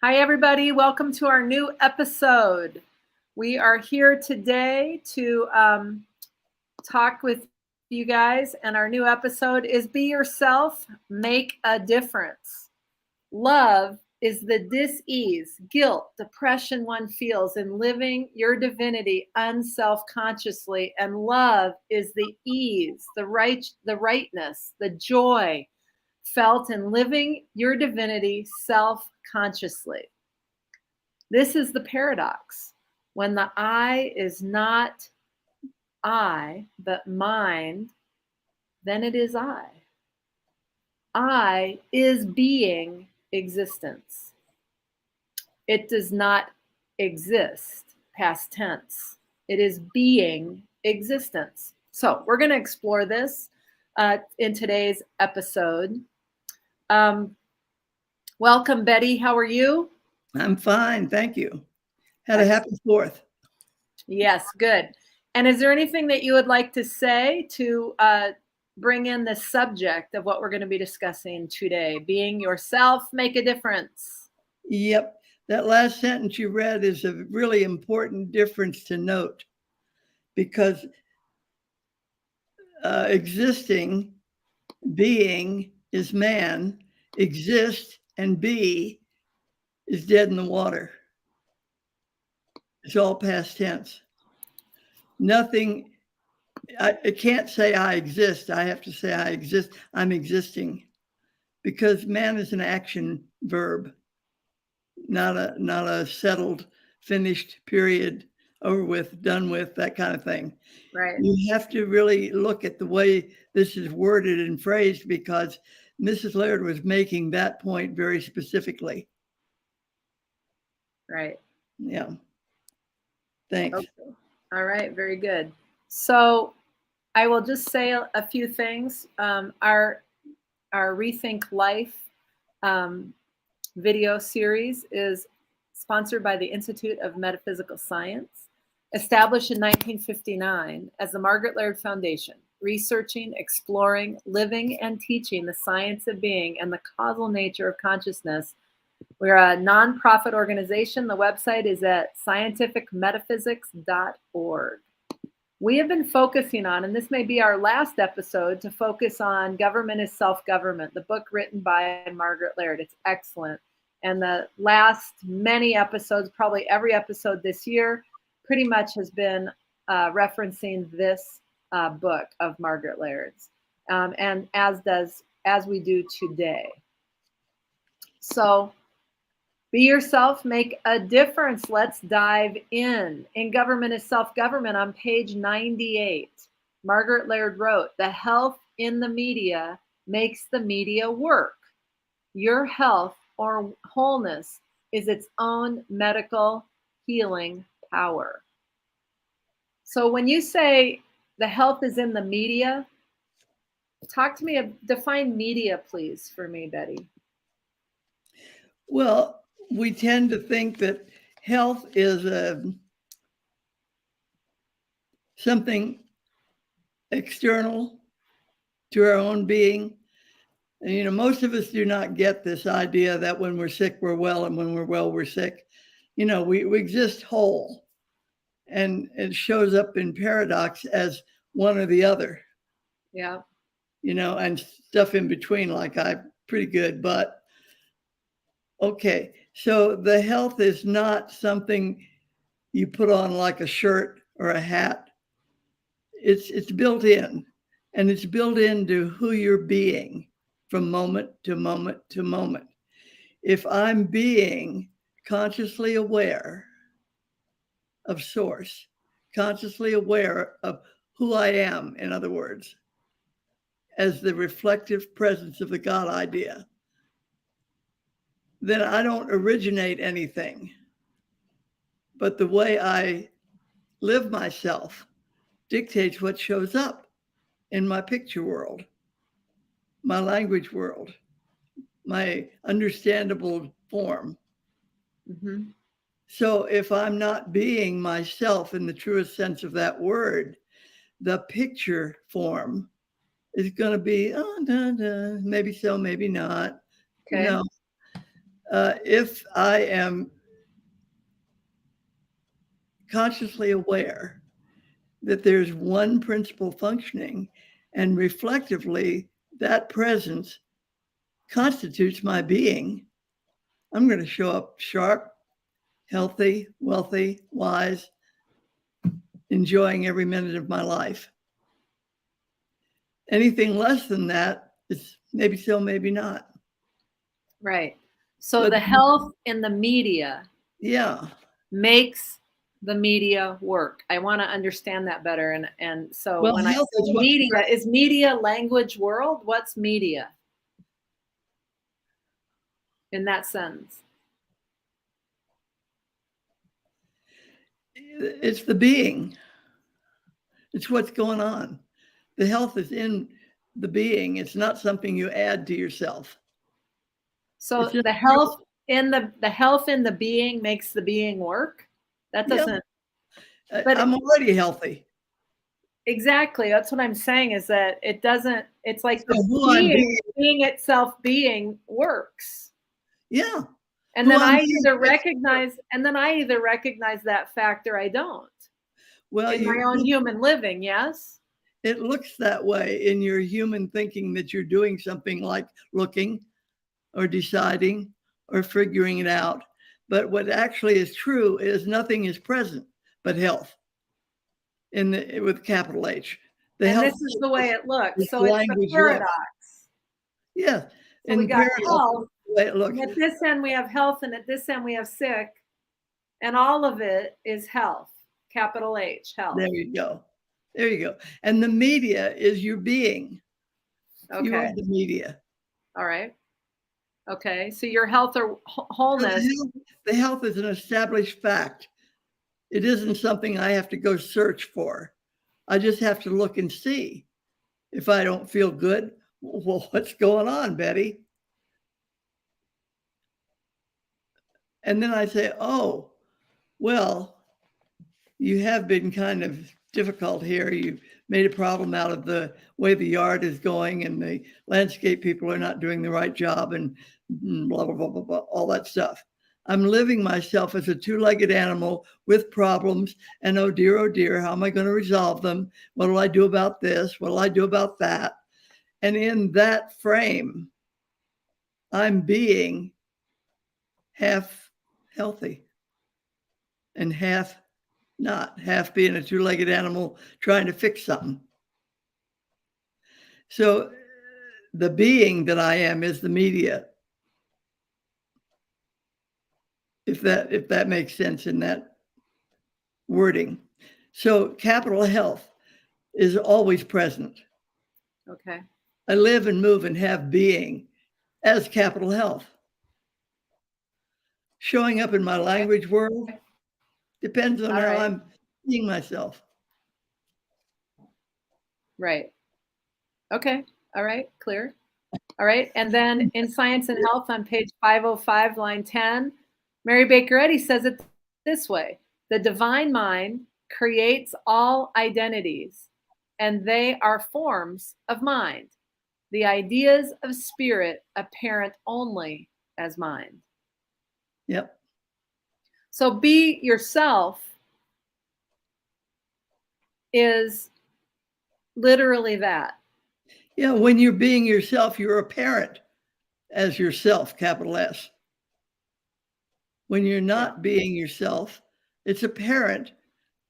Hi, everybody. Welcome to our new episode. We are here today to talk with you guys, and our new episode is Be Yourself, Make a Difference. Love is the dis-ease, guilt, depression one feels in living your divinity unselfconsciously, and love is the ease, the rightness, the joy felt in living your divinity self-consciously. This is the paradox. When the I is not I, but mind, then it is I. I is being existence. It does not exist, past tense. It is being existence. So we're going to explore this in today's episode. Um, Welcome, Betty. How are you? I'm fine, thank you. Had a happy 4th. Yes, good. And is there anything that you would like to say to bring in the subject of what we're going to be discussing today? Being yourself, make a difference. Yep, that last sentence you read is a really important difference to note because existing, being is man, exist and be is dead in the water. It's all past tense. Nothing, I can't say I exist. I have to say I exist. I'm existing because man is an action verb, not a settled, finished period, over with, done with, that kind of thing. Right, You have to really look at the way this is worded and phrased because Mrs. Laird was making that point very specifically. right. Yeah. Thanks. Okay. All right, very good. So I will just say a few things. Our Rethink Life um, video series is sponsored by the Institute of Metaphysical Science, established in 1959 as the Margaret Laird Foundation, researching, exploring, living, and teaching the science of being and the causal nature of consciousness. We're a nonprofit organization. The website is at scientificmetaphysics.org. We have been focusing on, and this may be our last episode, to focus on Government is Self-Government, the book written by Margaret Laird. It's excellent. And the last many episodes, probably every episode this year, pretty much has been referencing this book of Margaret Laird's, and as we do today. So be yourself, make a difference. Let's dive in Government is Self-Government on page 98. Margaret Laird wrote, "The health in the media makes the media work. Your health or wholeness is its own medical healing power." So when you say the health is in the media, talk to me, define media, please, for me, Betty. Well, we tend to think that health is something external to our own being. And, most of us do not get this idea that when we're sick, we're well, and when we're well, we're sick. We exist whole, and it shows up in paradox as one or the other, Yeah. and stuff in between, like I'm pretty good, but okay. So the health is not something you put on like a shirt or a hat. It's built in, and it's built into who you're being from moment to moment to moment. If I'm being consciously aware of source, consciously aware of who I am, in other words, as the reflective presence of the God idea, then I don't originate anything. But the way I live myself dictates what shows up in my picture world, my language world, my understandable form. Mm-hmm. So if I'm not being myself in the truest sense of that word, the picture form is going to be, oh, maybe so, maybe not. Okay. if I am consciously aware that there's one principle functioning, and reflectively that presence constitutes my being, I'm going to show up sharp, healthy, wealthy, wise, enjoying every minute of my life. Anything less than that is maybe so, maybe not. Right. So But the health in the media yeah, makes the media work. I want to understand that better. And so well, when I health say is what media, is media language world? What's media in that sense? it's the being. It's what's going on. The health is in the being. It's not something you add to yourself. So It's just, the health in the being makes the being work. That yeah, doesn't. But I'm already healthy. exactly, that's what I'm saying is that it doesn't. It's like So the who I'm being itself being works. yeah, And who then I'm I being either makes it work. recognize that fact or I don't Well, in my own human living. Yes. it looks that way in your human thinking that you're doing something like looking or deciding or figuring it out. But what actually is true is nothing is present but health with capital H. The And this health is the way it looks. is So the it's the language look. paradox. Yeah. So we In got paradox, health, the way it looks. and at this end we have health, and at this end we have sick, and all of it is health, capital H, health. There you go. There you go. And the media is your being. You Okay. are the media. All right. Okay. So your health or wholeness. The health is an established fact. It isn't something I have to go search for. I just have to look and see. If I don't feel good, well, what's going on, Betty? And then I say, oh, well, you have been kind of difficult here. You made a problem out of the way the yard is going, and the landscape people are not doing the right job, and blah, blah, blah, blah, blah, all that stuff. I'm living myself as a two-legged animal with problems, and oh dear, how am I going to resolve them? What will I do about this? What will I do about that? And in that frame, I'm being half healthy and half not, half being a two-legged animal trying to fix something. So the being that I am is the media. If that makes sense in that wording. So capital health is always present. Okay. I live and move and have being as capital health. Showing up in my language world depends on how I'm seeing myself. Right. Okay. All right. Clear. All right. And then in Science and Health on page 505, line 10, Mary Baker Eddy says it this way: the divine mind creates all identities, and they are forms of mind. The ideas of spirit apparent only as mind. Yep. So be yourself is literally that. Yeah, when you're being yourself, you're apparent as yourself, capital S. When you're not being yourself, it's apparent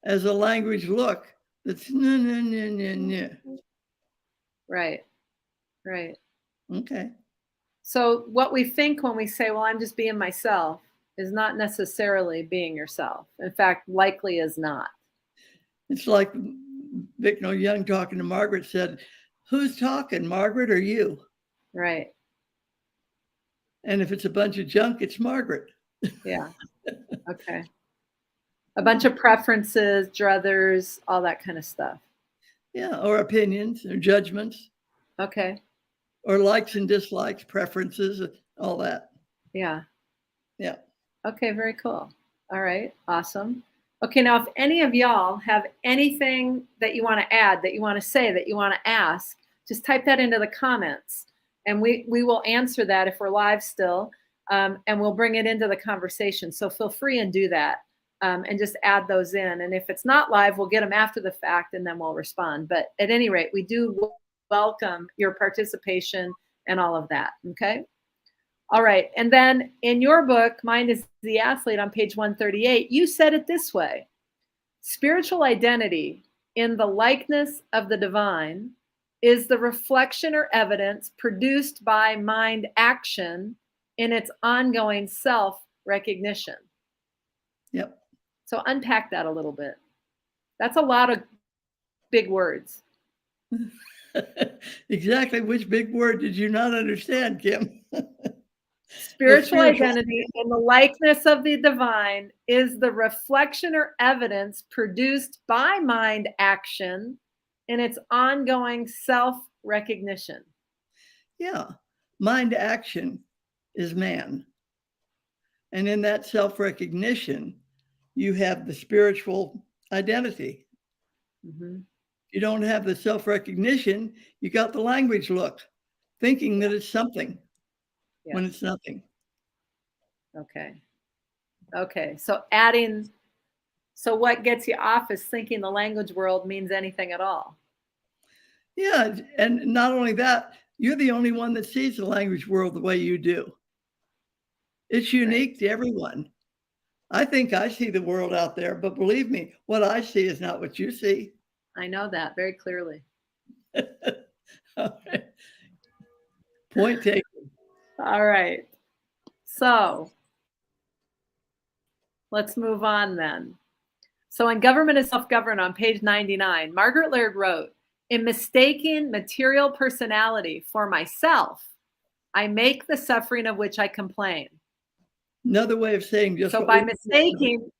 as a language look that's no. Right. Right. Okay. So what we think when we say, well, I'm just being myself, is not necessarily being yourself. In fact, likely is not. It's like Vic Young talking to Margaret said, who's talking, Margaret or you? Right. And if it's a bunch of junk, it's Margaret. Yeah. Okay. A bunch of preferences, druthers, all that kind of stuff. Yeah, or opinions or judgments. Okay. Or likes and dislikes, preferences, all that. Yeah. Yeah. Okay, very cool. All right, awesome. Okay, now if any of y'all have anything that you want to add, that you want to say, that you want to ask, just type that into the comments, and we will answer that if we're live still. and we'll bring it into the conversation. So feel free and do that, and just add those in. And if it's not live, we'll get them after the fact, and then we'll respond. But at any rate, we do welcome your participation and all of that. Okay. All right. And then in your book, Mind is the Athlete, on page 138, you said it this way: spiritual identity in the likeness of the divine is the reflection or evidence produced by mind action in its ongoing self-recognition. Yep. So unpack that a little bit. That's a lot of big words. Exactly. Which big word did you not understand, Kim? Spiritual identity in the likeness of the divine is the reflection or evidence produced by mind action in its ongoing self-recognition. Yeah. Mind action is man. And in that self-recognition, you have the spiritual identity. Mm-hmm. You don't have the self-recognition, you got the language look, thinking that it's something when it's nothing. Okay. Okay. So what gets you off is thinking the language world means anything at all. Yeah. And not only that, you're the only one that sees the language world the way you do. It's unique to everyone. I think I see the world out there, but believe me, what I see is not what you see. I know that very clearly. All right. Point taken. All right. So let's move on then. So in Government is Self-Governed, on page 99, Margaret Laird wrote, "In mistaking material personality for myself, I make the suffering of which I complain." Another way of saying just so by mistaking,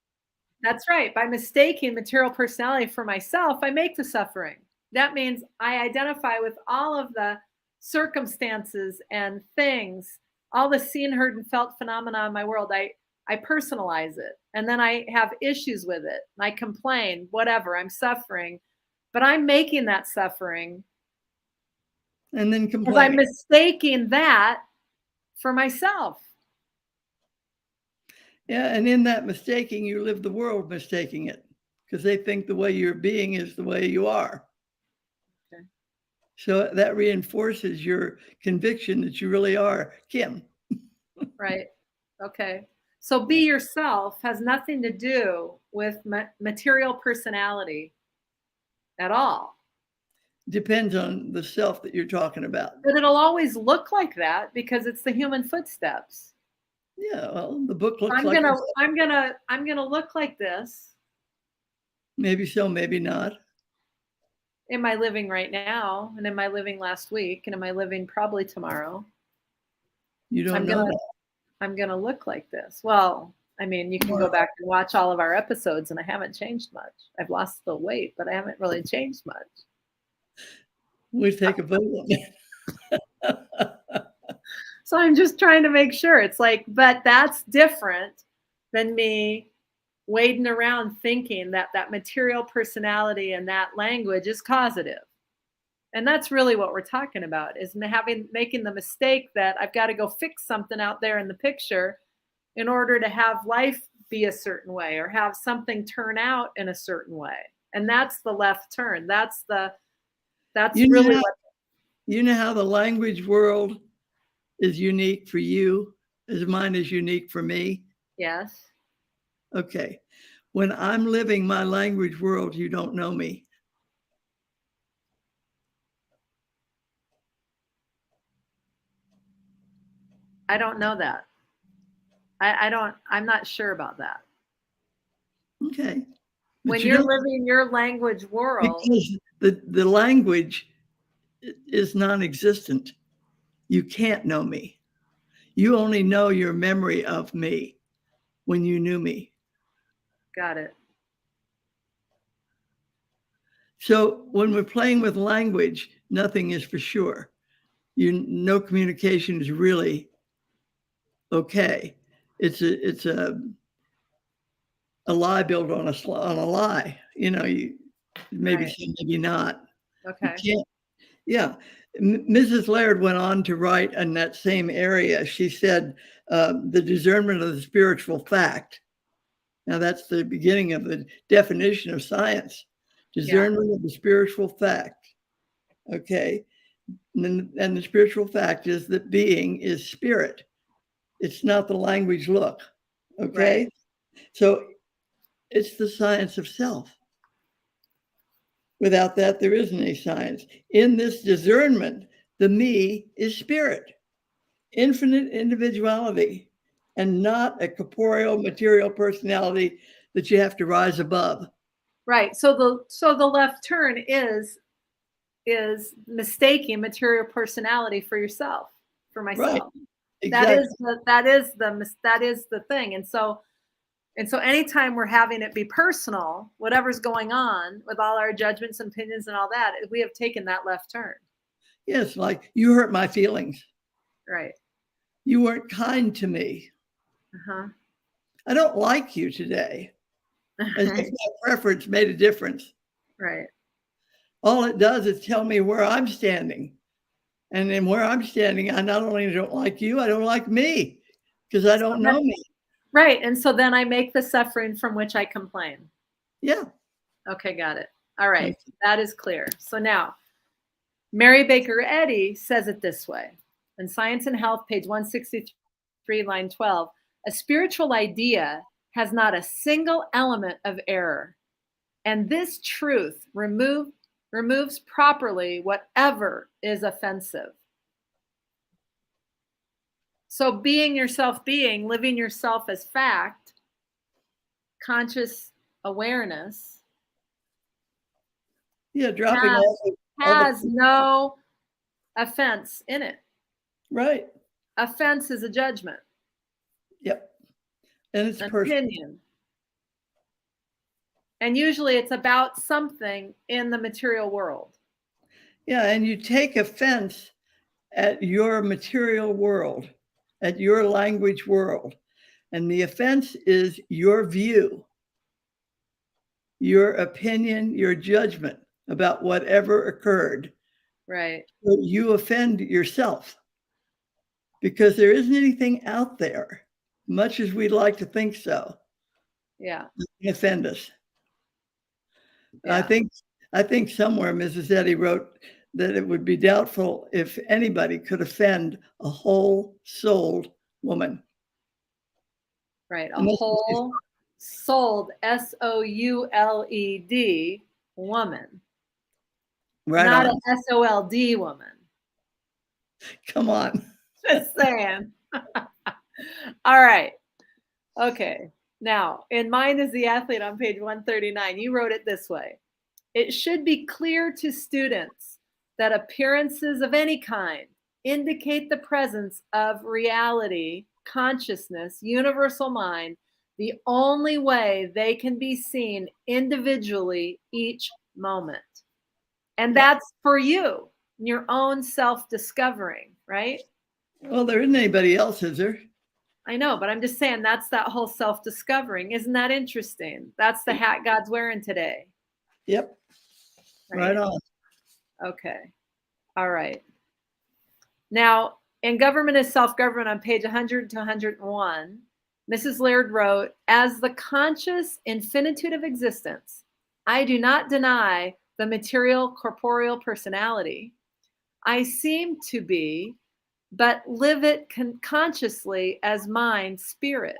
that's right, by mistaking material personality for myself, I make the suffering. That means I identify with all of the circumstances and things, all the seen, heard, and felt phenomena in my world. I personalize it, and then I have issues with it. I complain, whatever, I'm suffering, but I'm making that suffering. And then complaining. Because I'm mistaking that for myself. Yeah, and in that mistaking, you live the world mistaking it, because they think the way you're being is the way you are. Okay. So that reinforces your conviction that you really are Kim. Right. Okay. So be yourself has nothing to do with material personality at all. Depends on the self that you're talking about. But it'll always look like that because it's the human footsteps. Yeah, well, the book looks I'm gonna look like this. Maybe so, maybe not. Am I living right now? And am I living last week? And am I living probably tomorrow? You don't know that. I'm gonna look like this. Well, I mean, you can go back and watch all of our episodes, and I haven't changed much. I've lost the weight, but I haven't really changed much. We take a vote on that. So I'm just trying to make sure. It's like, but that's different than me wading around thinking that that material personality and that language is causative. And that's really what we're talking about, is making the mistake that I've got to go fix something out there in the picture in order to have life be a certain way or have something turn out in a certain way. And that's the left turn. That's really what. You know how the language world is unique for you as mine is unique for me? Yes. Okay. When I'm living my language world, you don't know me. I don't know that. I'm not sure about that. Okay. But when you're living your language world. Because the language is non-existent. You can't know me. You only know your memory of me when you knew me. Got it. So when we're playing with language, nothing is for sure. No communication is really okay. It's a lie built on a lie. You know, you maybe right. Maybe not. Okay. Yeah. Mrs. Laird went on to write in that same area. She said, the discernment of the spiritual fact. Now, that's the beginning of the definition of science. Discernment of the spiritual fact. Okay. And the spiritual fact is that being is spirit. It's not the language look. Okay. Right. So it's the science of self. Without that, there isn't any science. In this discernment, the me is spirit, infinite individuality, and not a corporeal material personality that you have to rise above. Right. So the left turn is mistaking material personality for yourself, for myself. Right. Exactly. That is the thing. And so anytime we're having it be personal, whatever's going on with all our judgments and opinions and all that, we have taken that left turn. Yes, like you hurt my feelings. Right. You weren't kind to me. Uh-huh. I don't like you today. As if my preference made a difference. Right. All it does is tell me where I'm standing. And then where I'm standing, I not only don't like you, I don't like me because I don't know me. Right. And so then I make the suffering from which I complain. Yeah. Okay, got it. All right. That is clear. So now, Mary Baker Eddy says it this way. In Science and Health, page 163, line 12, a spiritual idea has not a single element of error. And this truth removes properly whatever is offensive. So being yourself, living yourself as fact, conscious awareness. Yeah, dropping has no offense in it. Right. Offense is a judgment. Yep. And it's an personal. opinion. And usually it's about something in the material world. Yeah, and you take offense at your material world, at your language world. And the offense is your view, your opinion, your judgment about whatever occurred. Right. So you offend yourself because there isn't anything out there, much as we'd like to think so. Yeah. That can offend us. Yeah. I think somewhere Mrs. Eddy wrote that it would be doubtful if anybody could offend a whole-souled woman. Right. A whole-souled, SOULED woman. Right. Not on. an SOLD woman. Come on. Just saying. All right. Okay. Now, in Mind is the Athlete on page 139, you wrote it this way. It should be clear to students that appearances of any kind indicate the presence of reality, consciousness, universal mind, the only way they can be seen individually each moment. And that's for you, your own self-discovering, right? Well, there isn't anybody else, is there? I know, but I'm just saying that's that whole self-discovering. Isn't that interesting? That's the hat God's wearing today. Yep. Right on. Okay. All right. Now, in Government is Self-Government on page 100 to 101, Mrs. Laird wrote, as the conscious infinitude of existence, I do not deny the material corporeal personality. I seem to be, but live it consciously as mind spirit.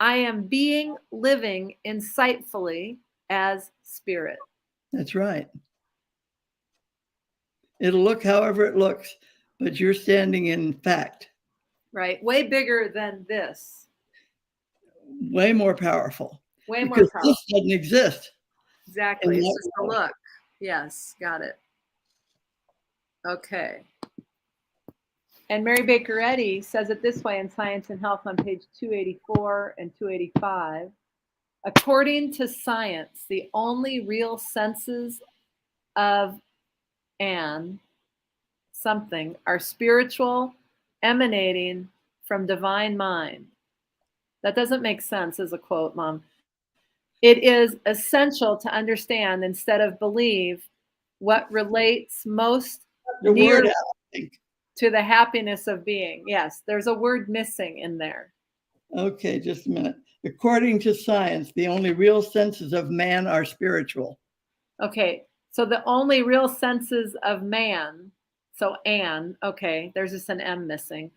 I am being living insightfully as spirit. That's right. It'll look however it looks, but you're standing in fact. Right. Way bigger than this. Way more powerful. Way more because powerful. This doesn't exist. Exactly. It's just a look. Yes. Got it. Okay. And Mary Baker Eddy says it this way in Science and Health on page 284 and 285. According to science, the only real senses of something are spiritual, emanating from divine mind. That doesn't make sense as a quote, Mom. It is essential to understand instead of believe what relates most near to the happiness of being. Yes, there's a word missing in there. Okay, just a minute. According to science, the only real senses of man are spiritual. Okay, so the only real senses of man, so okay, there's just an M missing.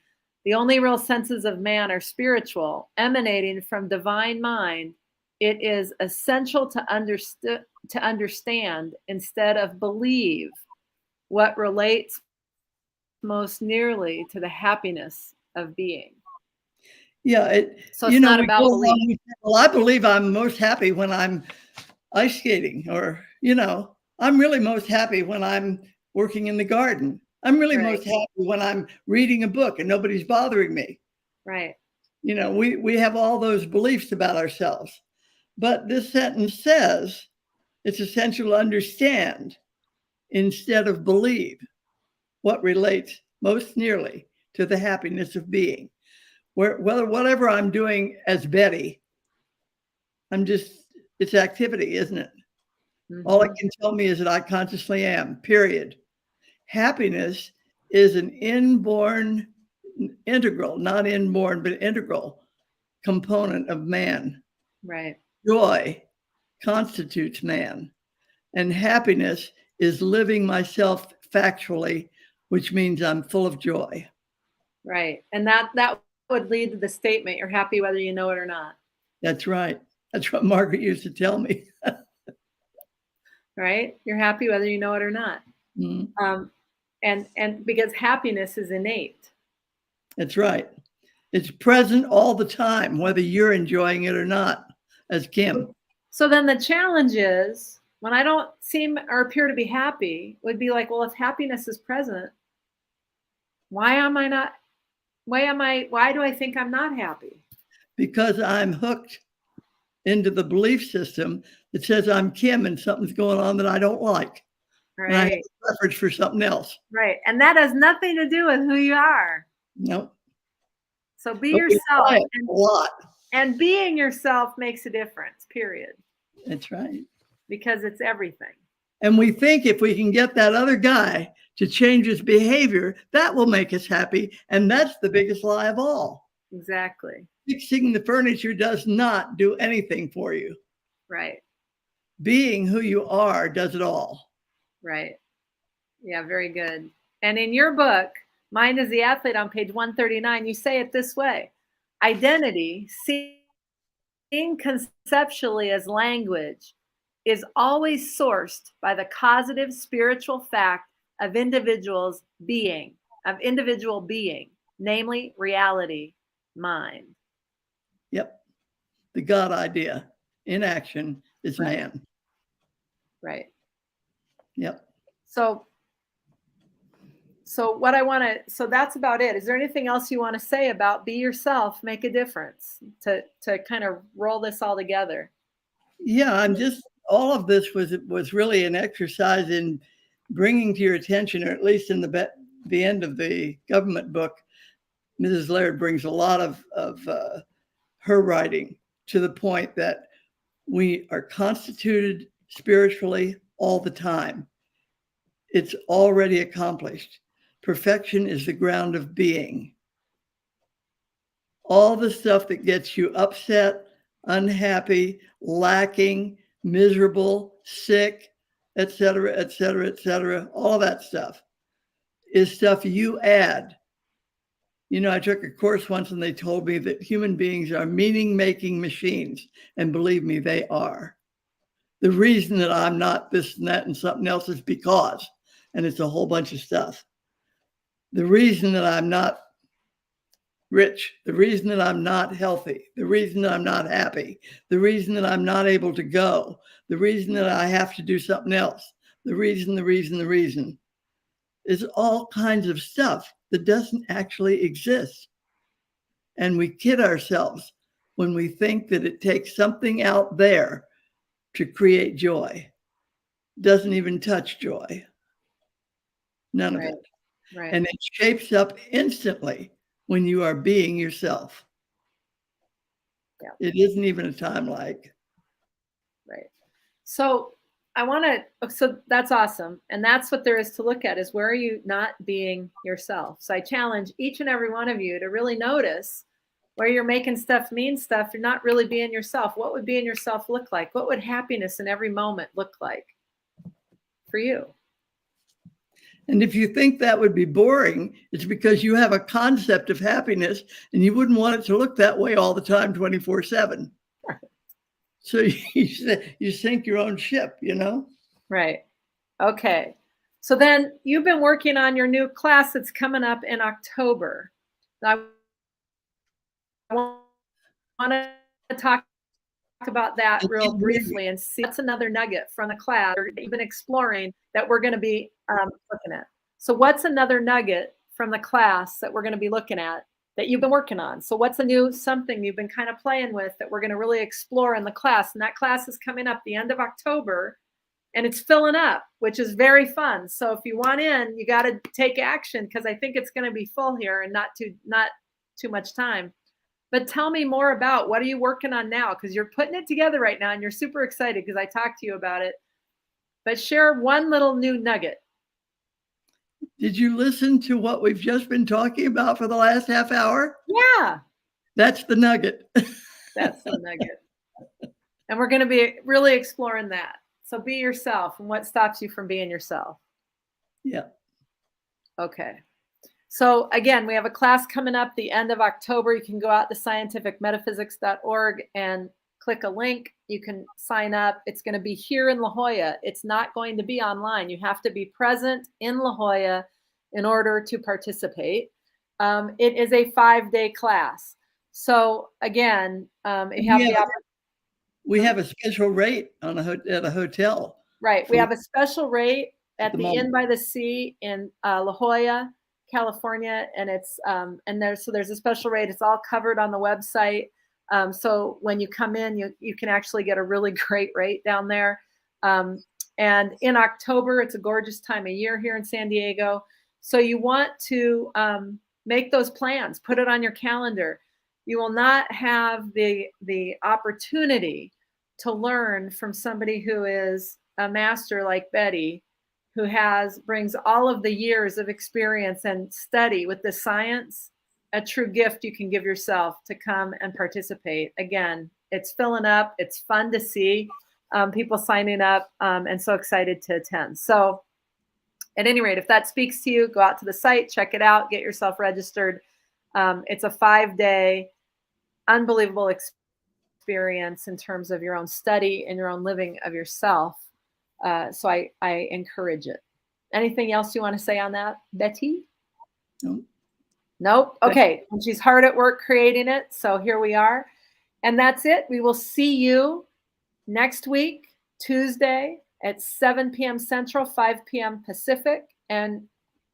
The only real senses of man are spiritual, emanating from divine mind. It is essential to understand instead of believe what relates most nearly to the happiness of being. Yeah, so it's not about belief. Well, I believe I'm most happy when I'm ice skating, or I'm really most happy when I'm working in the garden. I'm really most happy when I'm reading a book and nobody's bothering me. Right. We have all those beliefs about ourselves. But this sentence says it's essential to understand instead of believe what relates most nearly to the happiness of being. Whatever I'm doing as Betty, it's activity, isn't it? Mm-hmm. All it can tell me is that I consciously am, period. Happiness is an inborn, integral, not inborn, but integral component of man. Right. Joy constitutes man. And happiness is living myself factually, which means I'm full of joy. Right. And that would lead to the statement, you're happy whether you know it or not. That's right. That's what Margaret used to tell me. Right? You're happy whether you know it or not. Mm-hmm. And because happiness is innate. That's right. It's present all the time, whether you're enjoying it or not, as Kim. So then the challenge is, when I don't seem or appear to be happy, would be like, well, if happiness is present, why do I think I'm not happy? Because I'm hooked into the belief system that says I'm Kim and something's going on that I don't like. Right. And I have a preference for something else. Right. And that has nothing to do with who you are. Nope. So be yourself. A lot. And being yourself makes a difference, period. That's right. Because it's everything. And we think if we can get that other guy to change his behavior, that will make us happy. And that's the biggest lie of all. Exactly. Fixing the furniture does not do anything for you. Right. Being who you are does it all. Right. Yeah, very good. And in your book, Mind is the Athlete, on page 139, you say it this way: identity, seen conceptually as language, is always sourced by the causative spiritual fact of individual being, namely reality, mind. Yep. The God idea in action is right. Man. Right. Yep. So that's about it. Is there anything else you want to say about be yourself, make a difference, to kind of roll this all together? Yeah, all of this was really an exercise in bringing to your attention, or at least in the end of the government book, Mrs. Laird brings a lot of her writing to the point that we are constituted spiritually all the time. It's already accomplished. Perfection is the ground of being. All the stuff that gets you upset, unhappy, lacking, miserable, sick, etc., etc., etc., all that stuff is stuff you add. I took a course once and they told me that human beings are meaning-making machines. And believe me, they are. The reason that I'm not this and that and something else is because, and it's a whole bunch of stuff. The reason that I'm not rich, the reason that I'm not healthy, the reason that I'm not happy, the reason that I'm not able to go, the reason that I have to do something else, the reason is all kinds of stuff that doesn't actually exist. And we kid ourselves when we think that it takes something out there to create joy. It doesn't even touch joy. None of it. Right. And it shapes up instantly when you are being yourself. Yeah. It isn't even a time lag. Right. So so that's awesome. And that's what there is to look at, is where are you not being yourself? So I challenge each and every one of you to really notice where you're making stuff mean stuff. You're not really being yourself. What would being yourself look like? What would happiness in every moment look like for you? And if you think that would be boring, it's because you have a concept of happiness and you wouldn't want it to look that way all the time, 24/7. So you sink your own ship, you know? Right. Okay. So then you've been working on your new class that's coming up in October. Now, I want to talk about that real briefly and see what's another nugget from the class that you've been exploring that we're going to be looking at. So what's another nugget from the class that we're going to be looking at that you've been working on? So what's a new something you've been kind of playing with that we're going to really explore in the class? And that class is coming up the end of October, and it's filling up, which is very fun. So if you want in, you got to take action, because I think it's going to be full here and not too much time. But tell me more about, what are you working on now? Because you're putting it together right now and you're super excited because I talked to you about it. But share one little new nugget. Did you listen to what we've just been talking about for the last half hour? Yeah. That's the nugget. That's the nugget. And we're going to be really exploring that. So be yourself, and what stops you from being yourself. Yeah. Okay. So again, we have a class coming up the end of October. You can go out to scientificmetaphysics.org and click a link. You can sign up. It's going to be here in La Jolla. It's not going to be online. You have to be present in La Jolla in order to participate. It is a 5-day class. So again, you have the opportunity. We have a special rate on at a hotel. Right. We have a special rate at the Inn by the Sea in La Jolla, California, and it's there's a special rate. It's all covered on the website. So when you come in, you can actually get a really great rate down there. And in October, it's a gorgeous time of year here in San Diego. So you want to make those plans, put it on your calendar. You will not have the opportunity to learn from somebody who is a master like Eddy, who brings all of the years of experience and study with the science, a true gift you can give yourself to come and participate. Again, it's filling up. It's fun to see people signing up, and so excited to attend. So at any rate, if that speaks to you, go out to the site, check it out, get yourself registered. It's a 5-day, unbelievable experience in terms of your own study and your own living of yourself. So I encourage it. Anything else you want to say on that, Betty? No. Nope. Okay. And she's hard at work creating it. So here we are. And that's it. We will see you next week, Tuesday at 7 p.m. Central, 5 p.m. Pacific. And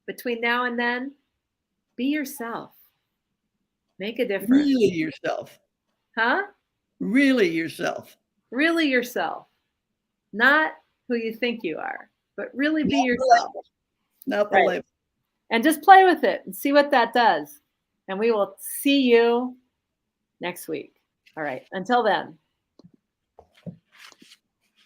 between now and then, be yourself. Make a difference. Really yourself. Huh? Really yourself. Really yourself. Not who you think you are, but really be yourself. Not the label. And just play with it and see what that does. And we will see you next week. All right. Until then.